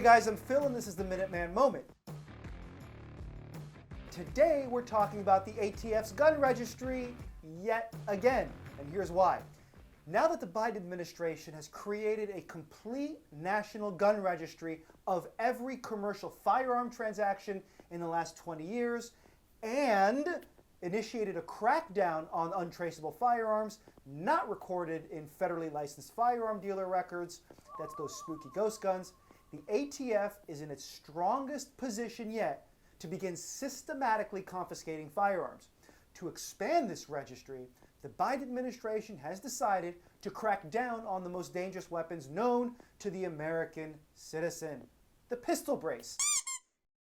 guys, I'm Phil and this is the Minuteman Moment. Today we're talking about the ATF's gun registry yet again, and here's why. Now that the Biden administration has created a complete national gun registry of every commercial firearm transaction in the last 20 years and initiated a crackdown on untraceable firearms not recorded in federally licensed firearm dealer records, that's those spooky ghost guns, the ATF is in its strongest position yet to begin systematically confiscating firearms. To expand this registry, the Biden administration has decided to crack down on the most dangerous weapons known to the American citizen, the pistol brace.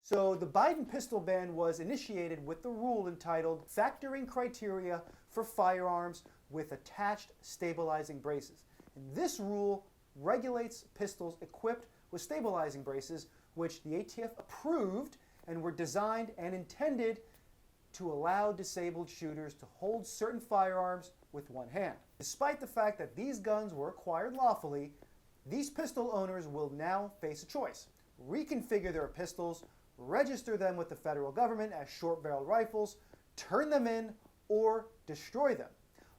So the Biden pistol ban was initiated with the rule entitled Factoring Criteria for Firearms with Attached Stabilizing Braces. And this rule regulates pistols equipped with stabilizing braces, which the ATF approved and were designed and intended to allow disabled shooters to hold certain firearms with one hand. Despite the fact that these guns were acquired lawfully, these pistol owners will now face a choice: reconfigure their pistols, register them with the federal government as short-barreled rifles, turn them in, or destroy them.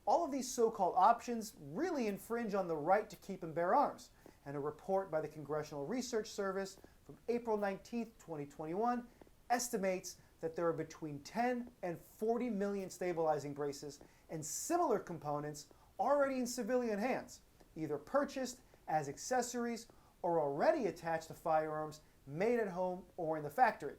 All of these so-called options really infringe on the right to keep and bear arms, and a report by the Congressional Research Service from April 19, 2021 estimates that there are between 10 and 40 million stabilizing braces and similar components already in civilian hands, either purchased as accessories or already attached to firearms made at home or in the factory.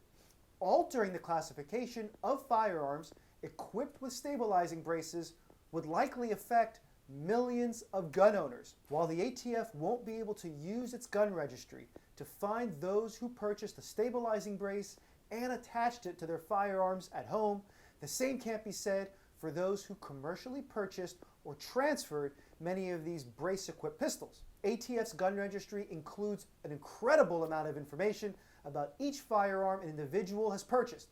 Altering the classification of firearms equipped with stabilizing braces would likely affect millions of gun owners. While the ATF won't be able to use its gun registry to find those who purchased a stabilizing brace and attached it to their firearms at home, the same can't be said for those who commercially purchased or transferred many of these brace-equipped pistols. ATF's gun registry includes an incredible amount of information about each firearm an individual has purchased.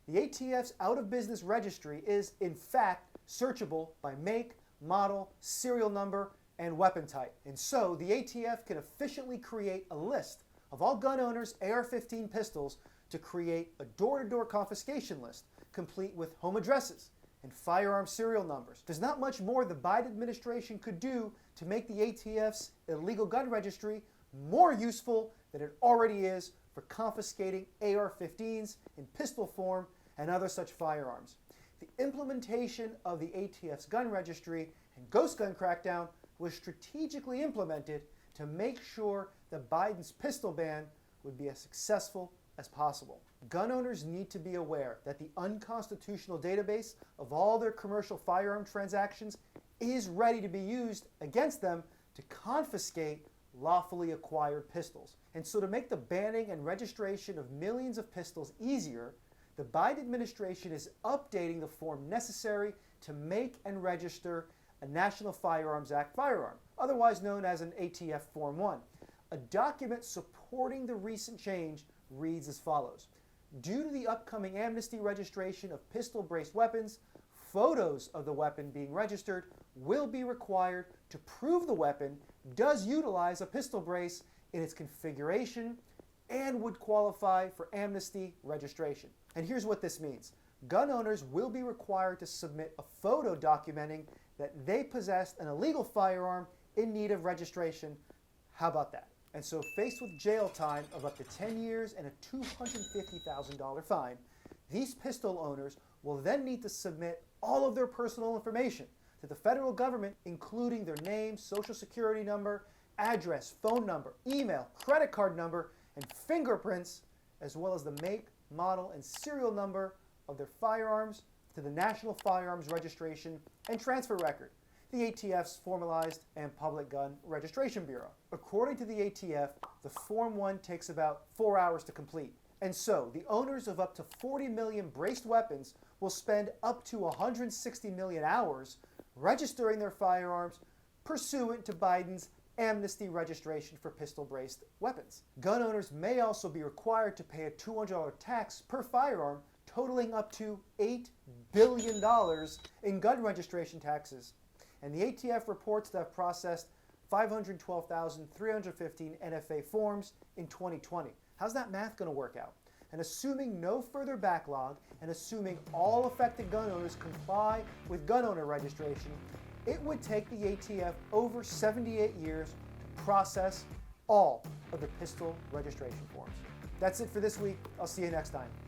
The ATF's out-of-business registry is, in fact, searchable by make, model, serial number, and weapon type. And so the ATF can efficiently create a list of all gun owners' AR-15 pistols to create a door-to-door confiscation list, complete with home addresses and firearm serial numbers. There's not much more the Biden administration could do to make the ATF's illegal gun registry more useful than it already is for confiscating AR-15s in pistol form and other such firearms. The implementation of the ATF's gun registry and ghost gun crackdown was strategically implemented to make sure that Biden's pistol ban would be as successful as possible. Gun owners need to be aware that the unconstitutional database of all their commercial firearm transactions is ready to be used against them to confiscate lawfully acquired pistols. And so to make the banning and registration of millions of pistols easier, the Biden administration is updating the form necessary to make and register a National Firearms Act firearm, otherwise known as an ATF Form 1. A document supporting the recent change reads as follows: due to the upcoming Amnesty Registration of pistol-braced weapons, photos of the weapon being registered will be required to prove the weapon does utilize a pistol brace in its configuration and would qualify for Amnesty Registration. And here's what this means. Gun owners will be required to submit a photo documenting that they possessed an illegal firearm in need of registration. How about that? And so faced with jail time of up to 10 years and a $250,000 fine, these pistol owners will then need to submit all of their personal information to the federal government, including their name, social security number, address, phone number, email, credit card number, and fingerprints, as well as the make, model, and serial number of their firearms to the National Firearms Registration and Transfer Record, the ATF's Formalized and Public Gun Registration Bureau. According to the ATF, the Form 1 takes about 4 hours to complete. And so, the owners of up to 40 million braced weapons will spend up to 160 million hours registering their firearms pursuant to Biden's Amnesty Registration for pistol-braced weapons. Gun owners may also be required to pay a $200 tax per firearm, totaling up to $8 billion in gun registration taxes. And the ATF reports to have processed 512,315 NFA forms in 2020. How's that math going to work out? And assuming no further backlog, and assuming all affected gun owners comply with gun owner registration, it would take the ATF over 78 years to process all of the pistol registration forms. That's it for this week. I'll see you next time.